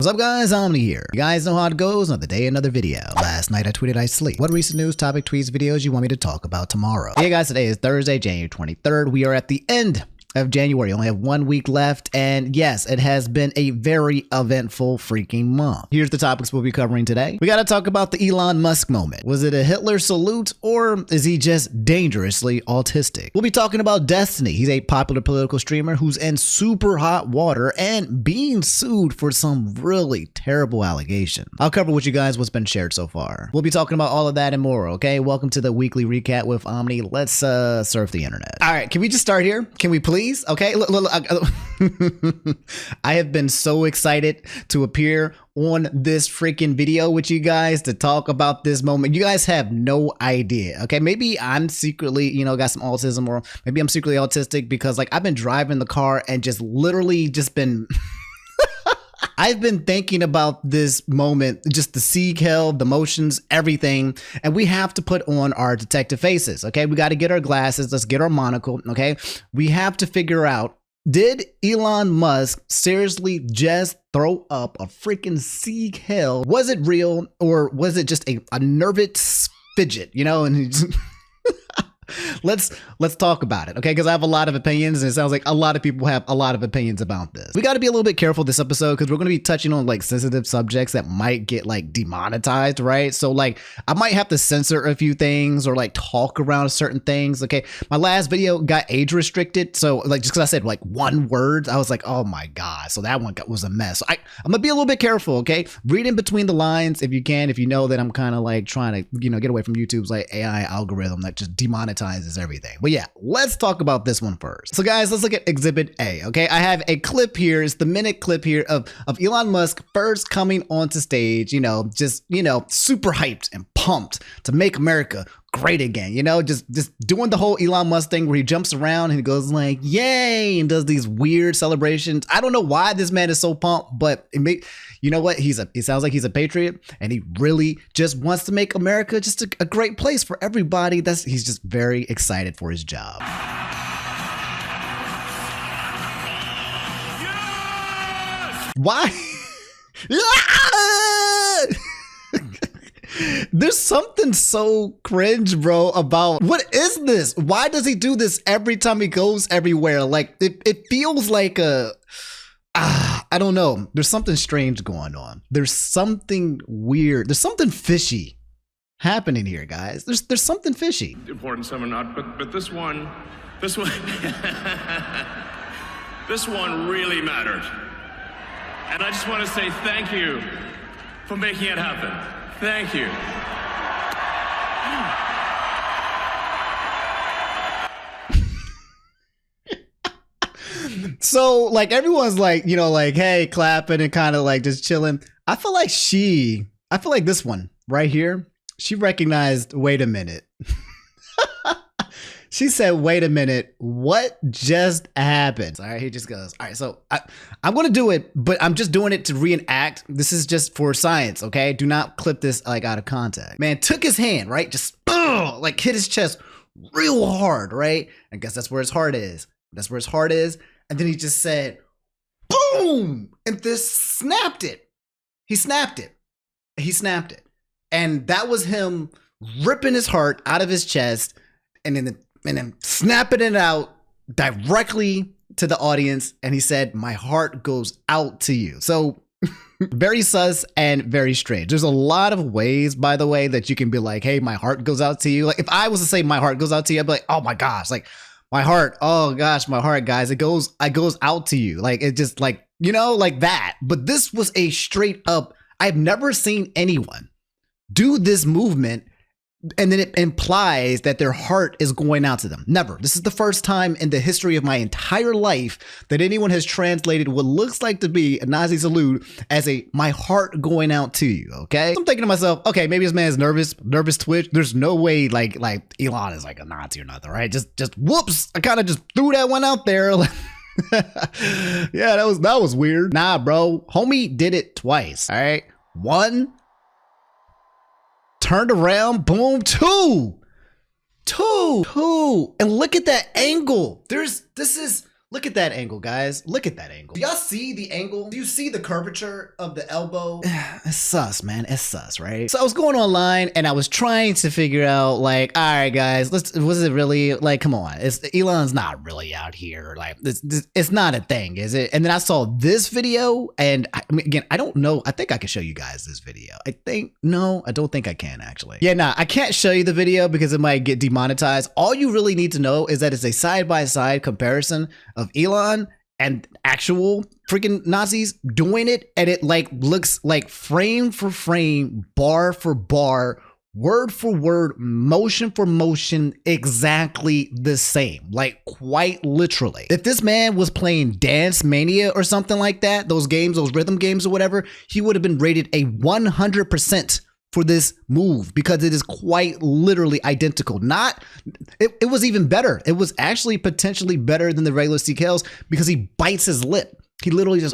What's up guys, Omni here. You guys know how it goes. Another day, another video. Last night I tweeted I sleep. What recent news, topic, tweets, videos you want me to talk about tomorrow? Hey guys, today is Thursday, January 23rd. We are at the end of January. Only have 1 week left, and yes, it has been a very eventful freaking month. Here's the topics we'll be covering today. We got to talk about the Elon Musk moment. Was it a Hitler salute, or is he just dangerously autistic? We'll be talking about Destiny. He's a popular political streamer who's in super hot water and being sued for some really terrible allegations. I'll cover with you guys what's been shared so far. We'll be talking about all of that and more, okay? Welcome to the weekly recap with Omni. Let's surf the internet. All right, can we just start here? Can we please? Okay, look, I have been so excited to appear on this freaking video with you guys to talk about this moment. You guys have no idea. Okay, maybe I'm secretly, got some autism, or maybe I'm secretly autistic because like I've been driving the car and just literally just been I've been thinking about this moment, just the seek hell, the motions, everything, and we have to put on our detective faces, okay? We got to get our glasses, let's get our monocle, okay? We have to figure out, did Elon Musk seriously just throw up a freaking seek hell? Was it real, or was it just a nervous fidget, and he just Let's talk about it, okay? Because I have a lot of opinions, and it sounds like a lot of people have a lot of opinions about this. We got to be a little bit careful this episode because we're going to be touching on like sensitive subjects that might get like demonetized, right? So like I might have to censor a few things or like talk around certain things, okay? My last video got age restricted, so like just because I said like one word, I was like, oh my god, so that one was a mess. So I'm gonna be a little bit careful, okay? Read in between the lines if you can, if you know that I'm kind of like trying to get away from YouTube's like AI algorithm that just demonetizes everything. But yeah, let's talk about this one first. So guys, let's look at Exhibit A, okay? I have a clip here. It's the minute clip here of Elon Musk first coming onto stage, just super hyped and pumped to make America great again, just doing the whole Elon Musk thing where he jumps around and he goes like, yay, and does these weird celebrations. I don't know why this man is so pumped, but you know what? He sounds like he's a patriot, and he really just wants to make America just a great place for everybody. He's just very excited for his job. Yes! Why? There's something so cringe, bro, about what is this? Why does he do this every time he goes everywhere? Like it feels like I don't know. There's something strange going on. There's something weird. There's something fishy happening here, guys. There's something fishy. Important, some are not, but this one, this one really mattered. And I just want to say thank you for making it happen. Thank you. So like everyone's like, like, hey, clapping and kind of like just chilling. I feel like this one right here, she recognized, wait a minute. She said, wait a minute, what just happened? All right, he just goes, all right, so I'm going to do it, but I'm just doing it to reenact. This is just for science, okay? Do not clip this like out of context. Man took his hand, right? Just like hit his chest real hard, right? I guess that's where his heart is. That's where his heart is. And then he just said, boom, and this snapped it. He snapped it. He snapped it. And that was him ripping his heart out of his chest and then snapping it out directly to the audience. And he said, my heart goes out to you. So very sus and very strange. There's a lot of ways, by the way, that you can be like, hey, my heart goes out to you. Like if I was to say my heart goes out to you, I'd be like, oh my gosh, like my heart, oh gosh, my heart, guys, it goes out to you. Like it just like, like that. But this was a straight up, I've never seen anyone do this movement and then it implies that their heart is going out to them. Never. This is the first time in the history of my entire life that anyone has translated what looks like to be a Nazi salute as my heart going out to you, okay? So I'm thinking to myself, okay, maybe this man's nervous twitch. There's no way like Elon is like a Nazi or nothing, right? Just whoops. I kind of just threw that one out there. Yeah, that was weird. Nah, bro. Homie did it twice, all right? One, turned around, boom, two, and look at that angle. This is Look at that angle, guys. Look at that angle. Do y'all see the angle? Do you see the curvature of the elbow? It's sus, man. It's sus, right? So I was going online and I was trying to figure out, like, all right, guys, was it really, like, come on. Elon's not really out here. Like, it's not a thing, is it? And then I saw this video and I mean, again, I don't know. I think I can show you guys this video. No, I don't think I can actually. Yeah, nah, I can't show you the video because it might get demonetized. All you really need to know is that it's a side-by-side comparison of Elon and actual freaking Nazis doing it, and it like looks like frame for frame, bar for bar, word for word, motion for motion, exactly the same, like quite literally. If this man was playing Dance Mania or something like that, those games, those rhythm games or whatever, he would have been rated a 100% for this move because it is quite literally identical. It was even better. It was actually potentially better than the regular CKLs because he bites his lip. He literally just,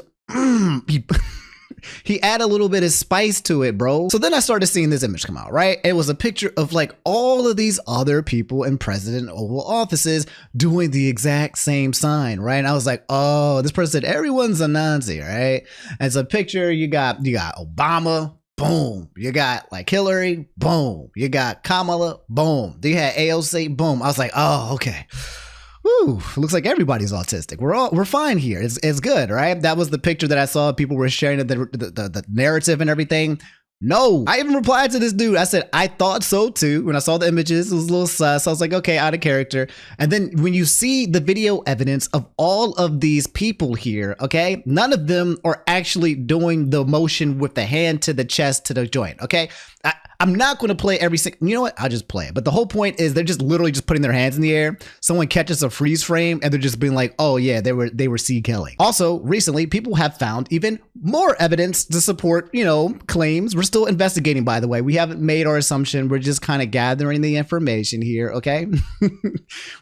he add a little bit of spice to it, bro. So then I started seeing this image come out, right? It was a picture of like all of these other people in President Oval offices doing the exact same sign, right? And I was like, oh, this person said everyone's a Nazi, right? And it's a picture, you got Obama, boom. You got like Hillary, boom. You got Kamala, boom. You had AOC, boom. I was like, oh, okay. Woo, looks like everybody's autistic. We're fine here. It's good, right? That was the picture that I saw. People were sharing the narrative and everything. No, I even replied to this dude. I said, I thought so too. When I saw the images, it was a little sus. I was like, okay, out of character. And then when you see the video evidence of all of these people here, okay, none of them are actually doing the motion with the hand to the chest to the joint, okay? I'm not going to play every single, you know what? I'll just play it. But the whole point is they're just literally just putting their hands in the air. Someone catches a freeze frame and they're just being like, oh yeah, they were C-killing. Also, recently, people have found even more evidence to support, claims. We're still investigating, by the way. We haven't made our assumption. We're just kind of gathering the information here, okay?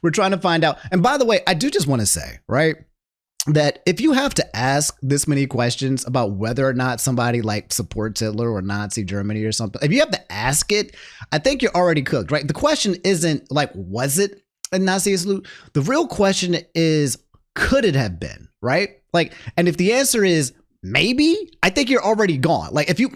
We're trying to find out. And by the way, I do just want to say, right, that if you have to ask this many questions about whether or not somebody like supports Hitler or Nazi Germany or something, if you have to ask it, I think you're already cooked, right? The question isn't like, was it a Nazi salute? The real question is, could it have been, right? Like, and if the answer is maybe, I think you're already gone. Like if you,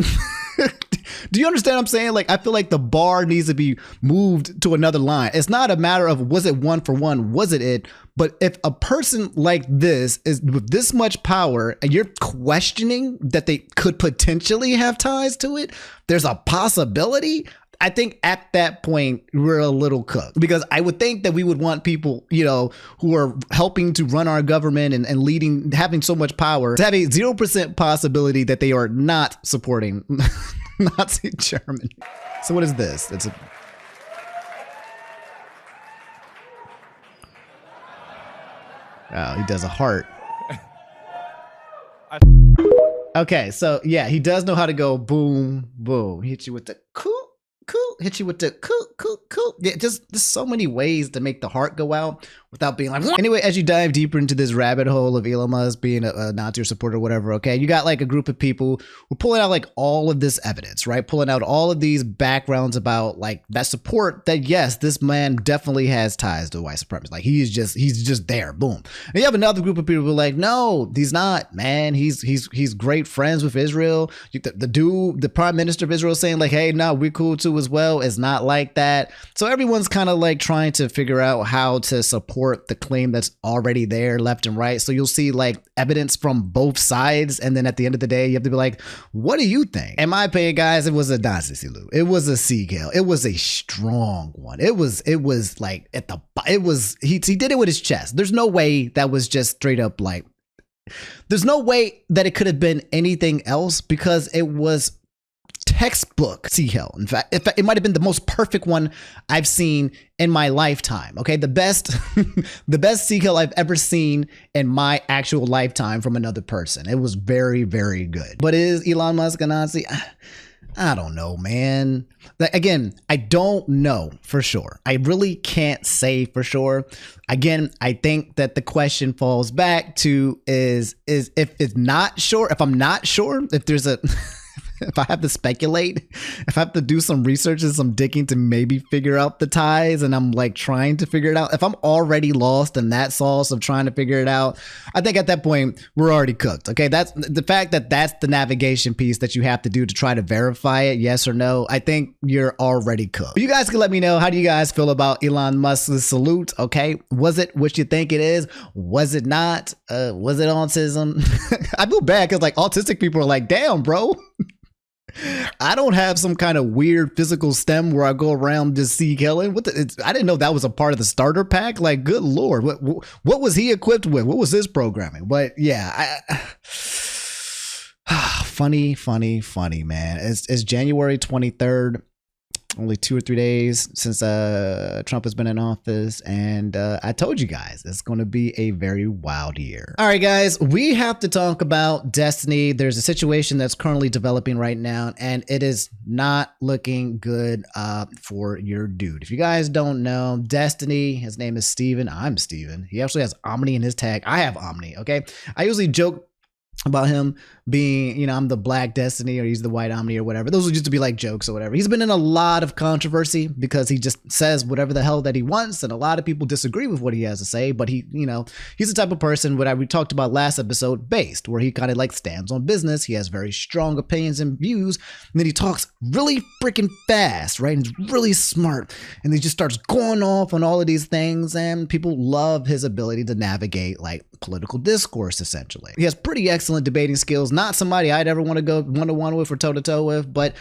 do you understand what I'm saying? Like, I feel like the bar needs to be moved to another line. It's not a matter of, was it one for one? Was it? But if a person like this is with this much power and you're questioning that they could potentially have ties to it, there's a possibility. I think at that point, we're a little cooked because I would think that we would want people, who are helping to run our government and leading, having so much power to have a 0% possibility that they are not supporting Nazi Germany. So what is this? It's a... Oh, he does a heart. Okay, so yeah, he does know how to go boom, boom. He hits you with the cool, hit you with the cool. Yeah, just there's so many ways to make the heart go out without being like, what? Anyway, as you dive deeper into this rabbit hole of Elon Musk being a Nazi supporter or whatever, okay, you got like a group of people who are pulling out like all of this evidence, right? Pulling out all of these backgrounds about like that support that, yes, this man definitely has ties to white supremacy. Like he's just there, boom. And you have another group of people who are like, no, he's not, man. He's great friends with Israel. The prime minister of Israel is saying like, hey, no, we're cool too as well. It's not like that. So everyone's kind of like trying to figure out how to support the claim that's already there left and right. So you'll see like evidence from both sides. And then at the end of the day, you have to be like, what do you think? In my opinion, guys, it was a Nazi salute. It was a C-kill. It was a strong one. It was like he did it with his chest. There's no way that was just straight up like, there's no way that it could have been anything else because it was textbook C-kill. In fact, it might have been the most perfect one I've seen in my lifetime. Okay, the best C-kill I've ever seen in my actual lifetime from another person. It was very, very good. But is Elon Musk a Nazi? I don't know, man. Again, I don't know for sure. I really can't say for sure. Again, I think that the question falls back to is if I'm not sure, if there's a if I have to speculate, if I have to do some research and some digging to maybe figure out the ties, and I'm like trying to figure it out, if I'm already lost in that sauce of trying to figure it out, I think at that point we're already cooked. Okay, that's the fact that that's the navigation piece that you have to do to try to verify it, yes or no. I think you're already cooked. But you guys can let me know, how do you guys feel about Elon Musk's salute? Okay, was it what you think it is? Was it not? Was it autism? I feel bad because like autistic people are like, damn, bro. I don't have some kind of weird physical stem where I go around just see killing. I didn't know that was a part of the starter pack. Like, good Lord, what was he equipped with? What was his programming? But yeah, funny, man. It's January 23rd. Only 2 or 3 days since Trump has been in office, and I told you guys it's going to be a very wild year. All right, guys, we have to talk about Destiny. There's a situation that's currently developing right now, and it is not looking good for your dude. If you guys don't know, Destiny, his name is Steven. I'm Steven. He actually has Omni in his tag. I have Omni, okay? I usually joke about him being, you know, I'm the Black Destiny or he's the White Omni or whatever. Those used to be like jokes or whatever. He's been in a lot of controversy because he just says whatever the hell that he wants, and a lot of people disagree with what he has to say. But he, you know, he's the type of person, what we talked about last episode, based, where he kind of like stands on business. He has very strong opinions and views, and then he talks really freaking fast, right? And he's really smart, and he just starts going off on all of these things, and people love his ability to navigate like political discourse. Essentially, he has pretty excellent debating skills. Not somebody I'd ever want to go one-to-one with or toe-to-toe with, but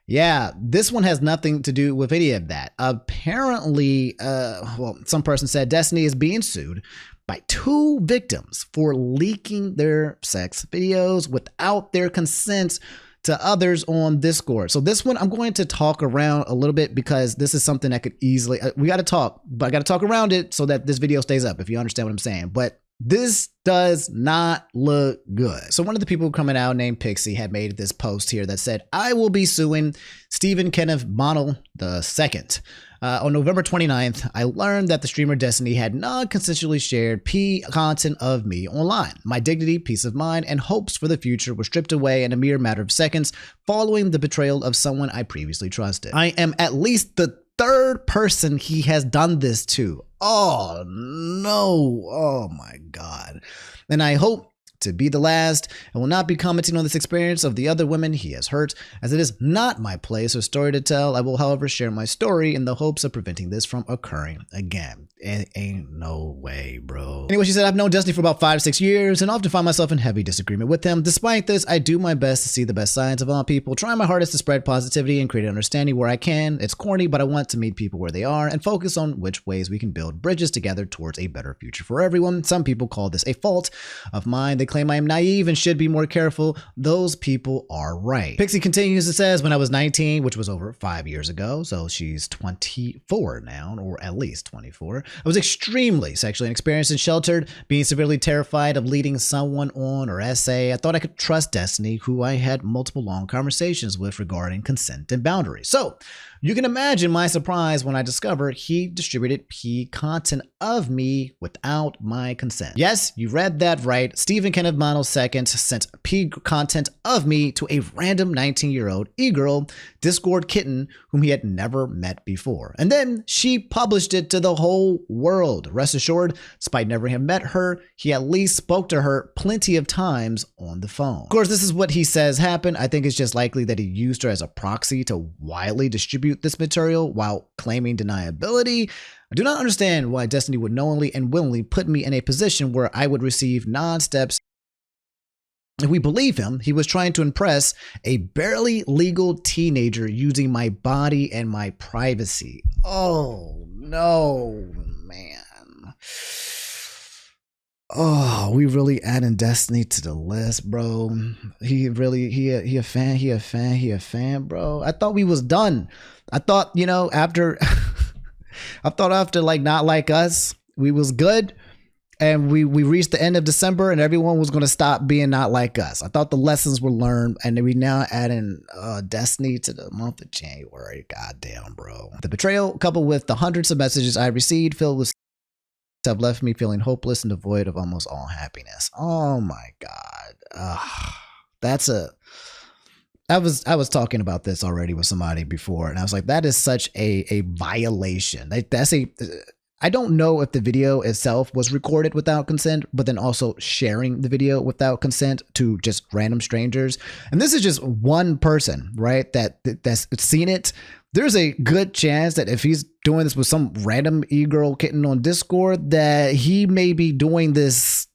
yeah, this one has nothing to do with any of that. Apparently, well, some person said Destiny is being sued by 2 victims for leaking their sex videos without their consent to others on Discord. So this one I'm going to talk around a little bit because this is something that could easily, we got to talk, but I got to talk around it so that this video stays up, if you understand what I'm saying. But this does not look good. So one of the people coming out named Pixie had made this post here that said, I will be suing Stephen Kenneth Model II. On November 29th, I learned that the streamer Destiny had non-consensually shared content of me online. My dignity, peace of mind, and hopes for the future were stripped away in a mere matter of seconds following the betrayal of someone I previously trusted. I am at least the 3rd person he has done this to. Oh no. Oh my God. And I hope to be the last, and will not be commenting on this experience of the other women he has hurt, as it is not my place or story to tell. I will, however, share my story in the hopes of preventing this from occurring again. It ain't no way, bro. Anyway, she said, I've known Destiny for about 5 to 6 years and often find myself in heavy disagreement with him. Despite this, I do my best to see the best sides of all people, trying my hardest to spread positivity and create understanding where I can. It's corny, but I want to meet people where they are and focus on which ways we can build bridges together towards a better future for everyone. Some people call this a fault of mine. They claim I am naive and should be more careful. Those people are right. Pixie continues and says, when I was 19, which was over 5 years ago, so she's 24 now, or at least 24, I was extremely sexually inexperienced and sheltered, being severely terrified of leading someone on or essay. I thought I could trust Destiny, who I had multiple long conversations with regarding consent and boundaries. So you can imagine my surprise when I discovered he distributed P content of me without my consent. Yes, you read that right. Stephen Kenneth Model II sent P content of me to a random 19-year-old e-girl Discord kitten whom he had never met before. And then she published it to the whole world. Rest assured, despite never having met her, he at least spoke to her plenty of times on the phone. Of course, this is what he says happened. I think it's just likely that he used her as a proxy to widely distribute this material while claiming deniability. I do not understand why Destiny would knowingly and willingly put me in a position where I would receive non-steps. If we believe him, he was trying to impress a barely legal teenager using my body and my privacy. Oh, no, man. Oh, we really adding Destiny to the list, bro. He a fan, bro. I thought we was done. I thought, you know, after like Not Like Us, we was good. And we reached the end of December and everyone was going to stop being not like us. I thought the lessons were learned, and we now adding Destiny to the month of January. Goddamn, bro. The betrayal, coupled with the hundreds of messages I received filled with have left me feeling hopeless and devoid of almost all happiness. Oh my God. That's I was talking about this already with somebody before, and I was like, that is such a violation. I don't know if the video itself was recorded without consent, but then also sharing the video without consent to just random strangers. And this is just one person, right? That's seen it. There's a good chance that if he's doing this with some random e-girl kitten on Discord, that he may be doing this.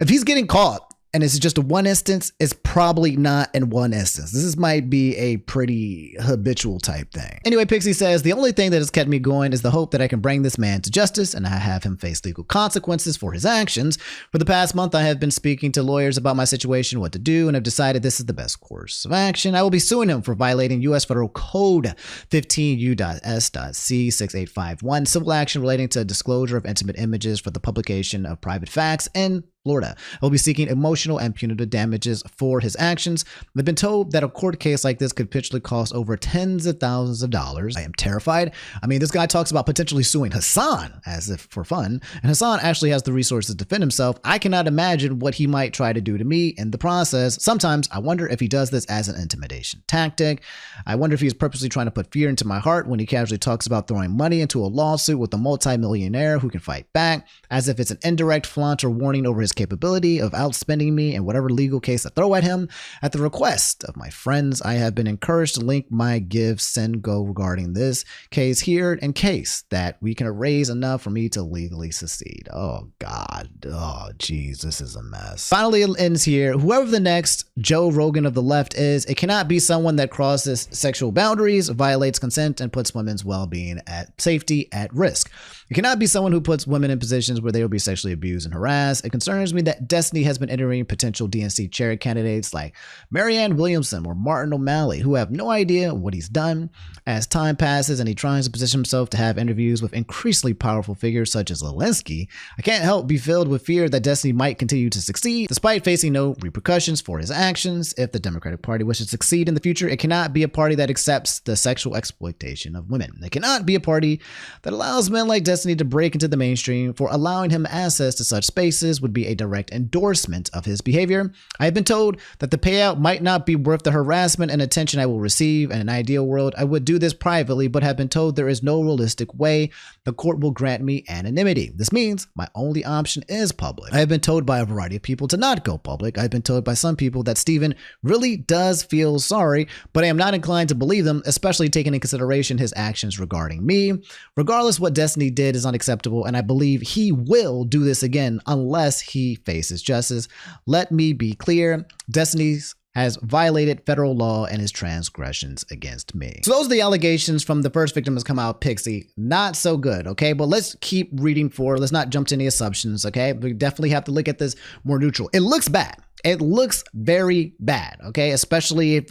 If he's getting caught and it's just a one instance, it's probably not in one instance. This might be a pretty habitual type thing. Anyway, Pixie says, the only thing that has kept me going is the hope that I can bring this man to justice and I have him face legal consequences for his actions. For the past month, I have been speaking to lawyers about my situation, what to do, and have decided this is the best course of action. I will be suing him for violating U.S. Federal Code 15U.S.C6851, civil action relating to disclosure of intimate images for the publication of private facts in Florida. I will be seeking emotional and punitive damages for his actions. I've been told that a court case like this could potentially cost over tens of thousands of dollars. I am terrified. I mean, this guy talks about potentially suing Hassan as if for fun, and Hassan actually has the resources to defend himself. I cannot imagine what he might try to do to me in the process. Sometimes I wonder if he does this as an intimidation tactic. I wonder if he is purposely trying to put fear into my heart when he casually talks about throwing money into a lawsuit with a multimillionaire who can fight back, as if it's an indirect flaunt or warning over his capability of outspending me in whatever legal case I throw at him. At the request of my friends, I have been encouraged to link my Give, Send, Go regarding this case here in case that we can raise enough for me to legally succeed. Oh God. Oh geez, this is a mess. Finally, it ends here. Whoever the next Joe Rogan of the left is, it cannot be someone that crosses sexual boundaries, violates consent, and puts women's well-being at safety at risk. It cannot be someone who puts women in positions where they will be sexually abused and harassed. It concerns me that Destiny has been entering potential DNC chair candidates like Marianne Williamson or Martin O'Malley, who have no idea what he's done. As time passes and he tries to position himself to have interviews with increasingly powerful figures such as Zelensky, I can't help be filled with fear that Destiny might continue to succeed despite facing no repercussions for his actions. If the Democratic Party wishes to succeed in the future, it cannot be a party that accepts the sexual exploitation of women. It cannot be a party that allows men like Destiny to break into the mainstream, for allowing him access to such spaces would be a direct endorsement of his behavior. I have been told that the payout might not be worth the harassment and attention I will receive. In an ideal world, I would do this privately, but have been told there is no realistic way the court will grant me anonymity. This means my only option is public. I have been told by a variety of people to not go public. I've been told by some people that Steven really does feel sorry, but I am not inclined to believe them, especially taking into consideration his actions regarding me. Regardless, what Destiny did is unacceptable, and I believe he will do this again unless he faces justice. Let me be clear, Destiny has violated federal law and his transgressions against me. So those are the allegations from the first victim that's come out, Pixie. Not so good, okay? But let's keep reading forward. Let's not jump to any assumptions, okay? We definitely have to look at this more neutral. It looks bad. It looks very bad, okay? Especially if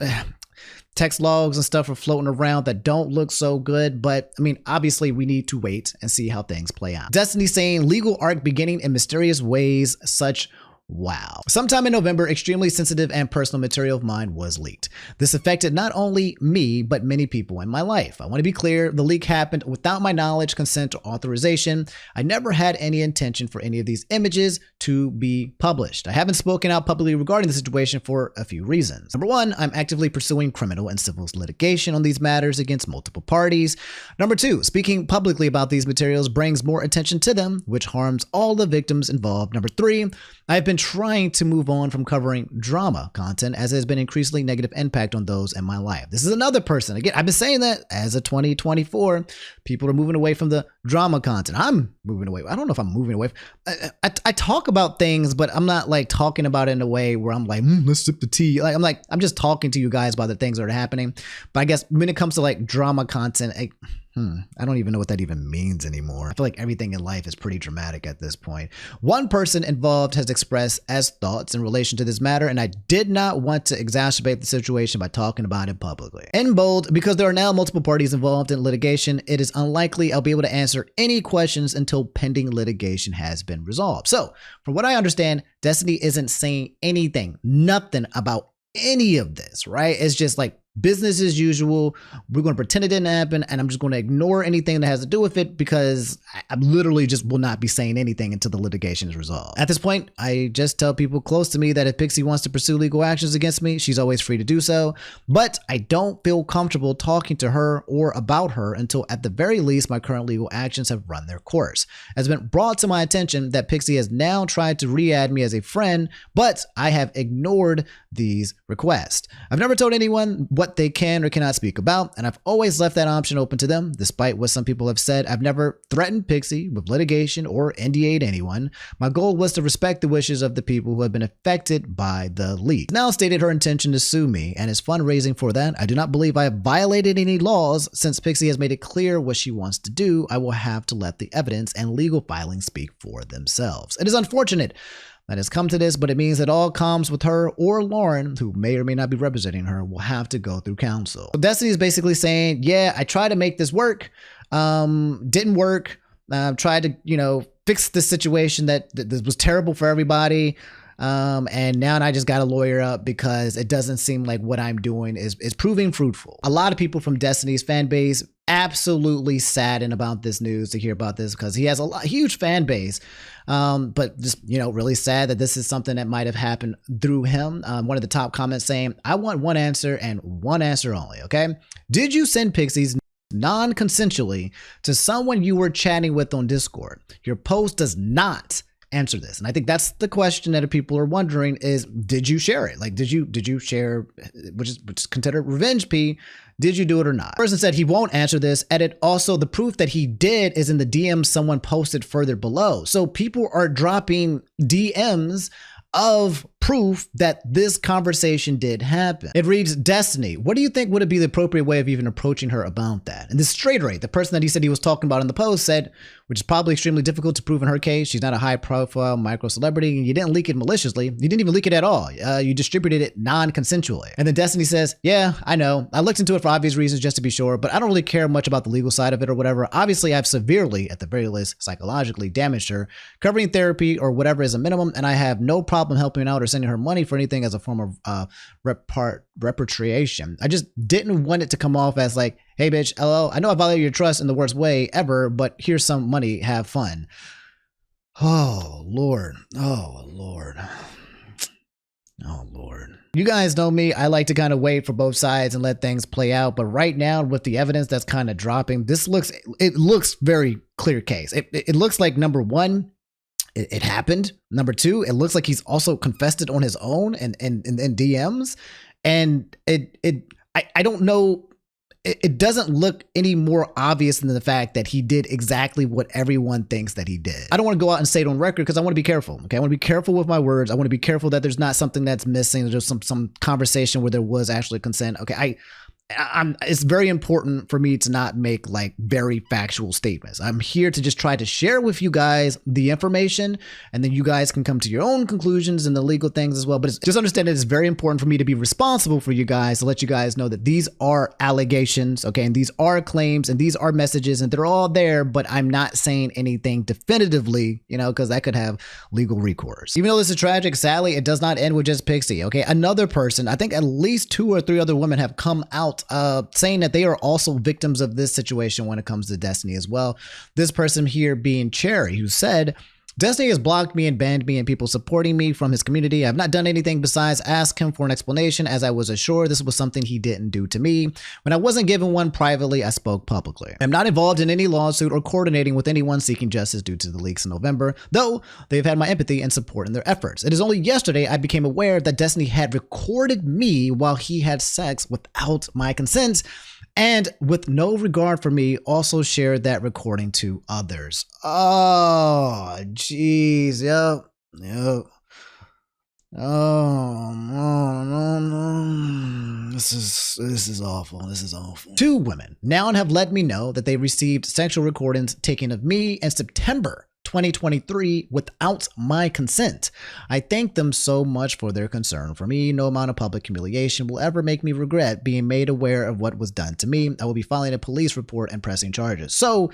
text logs and stuff are floating around that don't look so good. But I mean, obviously we need to wait and see how things play out. Destiny saying legal arc beginning in mysterious ways, such wow. Sometime in November, extremely sensitive and personal material of mine was leaked. This affected not only me, but many people in my life. I want to be clear, the leak happened without my knowledge, consent, or authorization. I never had any intention for any of these images to be published. I haven't spoken out publicly regarding the situation for a few reasons. Number one, I'm actively pursuing criminal and civil litigation on these matters against multiple parties. Number two, speaking publicly about these materials brings more attention to them, which harms all the victims involved. Number three, I have been trying to move on from covering drama content as it has been increasingly negative impact on those in my life. This is another person. Again, I've been saying that as of 2024, people are moving away from the drama content. I'm moving away. I don't know if I'm moving away. I talk about things, but I'm not like talking about it in a way where I'm like, let's sip the tea. I'm just talking to you guys about the things that are happening. But I guess when it comes to like drama content, I don't even know what that even means anymore. I feel like everything in life is pretty dramatic at this point. One person involved has expressed as thoughts in relation to this matter, and I did not want to exacerbate the situation by talking about it publicly. In bold, because there are now multiple parties involved in litigation, it is unlikely I'll be able to answer any questions until pending litigation has been resolved. So, from what I understand, Destiny isn't saying anything, nothing about any of this, right? It's just like business as usual. We're going to pretend it didn't happen, and I'm just going to ignore anything that has to do with it because I literally just will not be saying anything until the litigation is resolved. At this point, I just tell people close to me that if Pixie wants to pursue legal actions against me, she's always free to do so, but I don't feel comfortable talking to her or about her until at the very least my current legal actions have run their course. It has been brought to my attention that Pixie has now tried to re-add me as a friend, but I have ignored these requests. I've never told anyone what they can or cannot speak about, and I've always left that option open to them. Despite what some people have said, I've never threatened Pixie with litigation or NDA'd anyone. My goal was to respect the wishes of the people who have been affected by the leak. Now stated her intention to sue me and is fundraising for that. I do not believe I have violated any laws. Since Pixie has made it clear what she wants to do, I will have to let the evidence and legal filings speak for themselves. It is unfortunate that has come to this, but it means that all comms with her or Lauren, who may or may not be representing her, will have to go through counsel. So Destiny is basically saying, yeah, I tried to make this work, didn't work, tried to, fix the situation that was terrible for everybody, and now I just got a lawyer up because it doesn't seem like what I'm doing is proving fruitful. A lot of people from Destiny's fan base absolutely saddened about this news to hear about this because he has a huge fan base, but just really sad that this is something that might have happened through him. One of the top comments saying, I want one answer and one answer only. Okay, did you send Pixies non-consensually to someone you were chatting with on Discord? Your post does not answer this, and I think that's the question that people are wondering is, did you share it? Like, did you share, which is considered revenge P? Did you do it or not? The person said he won't answer this. Edit, also the proof that he did is in the DM someone posted further below. So people are dropping DMs of proof that this conversation did happen. It reads, Destiny, what do you think would be the appropriate way of even approaching her about that? And this straight rate, the person that he said he was talking about in the post said, which is probably extremely difficult to prove in her case. She's not a high profile micro celebrity and you didn't leak it maliciously. You didn't even leak it at all. You distributed it non-consensually. And then Destiny says, yeah, I know. I looked into it for obvious reasons just to be sure, but I don't really care much about the legal side of it or whatever. Obviously, I've severely, at the very least, psychologically damaged her. Covering therapy or whatever is a minimum, and I have no problem helping out or sending her money for anything as a form of repatriation. I just didn't want it to come off as like, hey bitch, LO, I know I violated your trust in the worst way ever, but here's some money, have fun. Oh Lord. Oh Lord. Oh Lord. You guys know me, I like to kind of wait for both sides and let things play out, but right now with the evidence that's kind of dropping, it looks very clear case. It looks like, number one, it happened. Number two, it looks like he's also confessed it on his own and DMs. And I don't know. It doesn't look any more obvious than the fact that he did exactly what everyone thinks that he did. I don't want to go out and say it on record because I want to be careful. Okay, I want to be careful with my words. I want to be careful that there's not something that's missing. There's some conversation where there was actually consent. Okay, it's very important for me to not make like very factual statements. I'm here to just try to share with you guys the information, and then you guys can come to your own conclusions and the legal things as well. But just understand that it's very important for me to be responsible for you guys, to let you guys know that these are allegations, okay, and these are claims and these are messages and they're all there, but I'm not saying anything definitively, because that could have legal recourse. Even though this is tragic, sadly, it does not end with just Pixie, okay? Another person, I think at least 2 or 3 other women have come out saying that they are also victims of this situation when it comes to Destiny as well. This person here being Cherry, who said, Destiny has blocked me and banned me and people supporting me from his community. I have not done anything besides ask him for an explanation, as I was assured this was something he didn't do to me. When I wasn't given one privately, I spoke publicly. I'm not involved in any lawsuit or coordinating with anyone seeking justice due to the leaks in November, though they've had my empathy and support in their efforts. It is only yesterday I became aware that Destiny had recorded me while he had sex without my consent, and with no regard for me, also shared that recording to others. Oh, jeez. Yep. Oh, no. This is awful. This is awful. 2 women now have let me know that they received sexual recordings taken of me in September 2023 without my consent. I thank them so much for their concern for me. No amount of public humiliation will ever make me regret being made aware of what was done to me. I will be filing a police report and pressing charges. So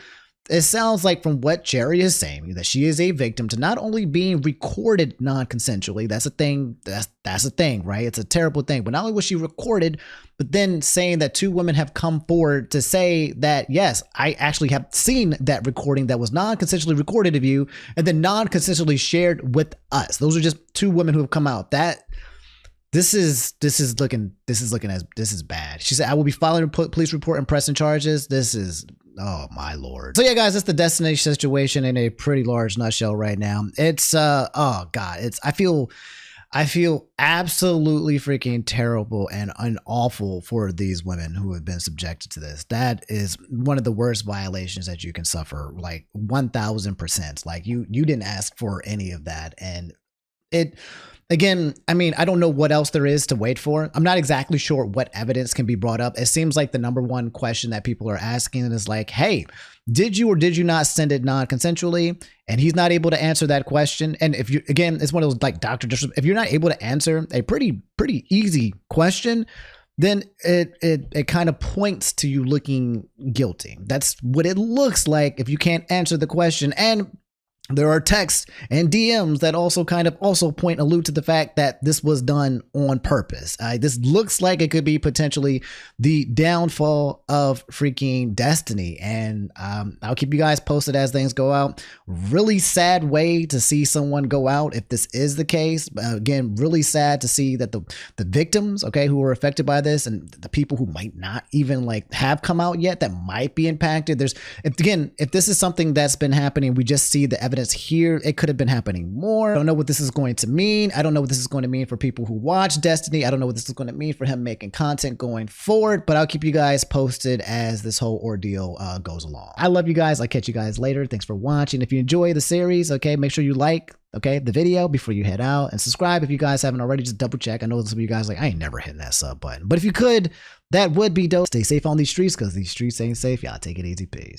it sounds like from what Cherry is saying that she is a victim to not only being recorded non-consensually. That's a thing. That's a thing, right? It's a terrible thing. But not only was she recorded, but then saying that 2 women have come forward to say that, yes, I actually have seen that recording that was non-consensually recorded of you and then non-consensually shared with us. Those are just 2 women who have come out. This is bad. She said, I will be filing a police report and pressing charges. This is, oh my Lord. So yeah, guys, it's the destination situation in a pretty large nutshell right now. It's, oh God, I feel absolutely freaking terrible and awful for these women who have been subjected to this. That is one of the worst violations that you can suffer, like 1000%. Like you didn't ask for any of that. And again, I mean, I don't know what else there is to wait for. I'm not exactly sure what evidence can be brought up. It seems like the number one question that people are asking is like, hey, did you or did you not send it non-consensually? And he's not able to answer that question. And if you, again, it's one of those like Dr. Disrespect. If you're not able to answer a pretty easy question, then it kind of points to you looking guilty. That's what it looks like if you can't answer the question. And there are texts and DMs that also allude to the fact that this was done on purpose. This looks like it could be potentially the downfall of freaking Destiny. And I'll keep you guys posted as things go out. Really sad way to see someone go out if this is the case. Again, really sad to see that the victims, okay, who were affected by this and the people who might not even like have come out yet that might be impacted. If this is something that's been happening, we just see the evidence here. It could have been happening more. I don't know what this is going to mean. I don't know what this is going to mean for people who watch Destiny. I don't know what this is going to mean for him making content going forward, but I'll keep you guys posted as this whole ordeal goes along. I love you guys. I'll catch you guys later. Thanks for watching. If you enjoy the series, okay, make sure you like, okay, the video before you head out, and subscribe if you guys haven't already. Just double check. I know some of you guys like, I ain't never hitting that sub button, but if you could, that would be dope. Stay safe on these streets because these streets ain't safe. Y'all take it easy. Peace.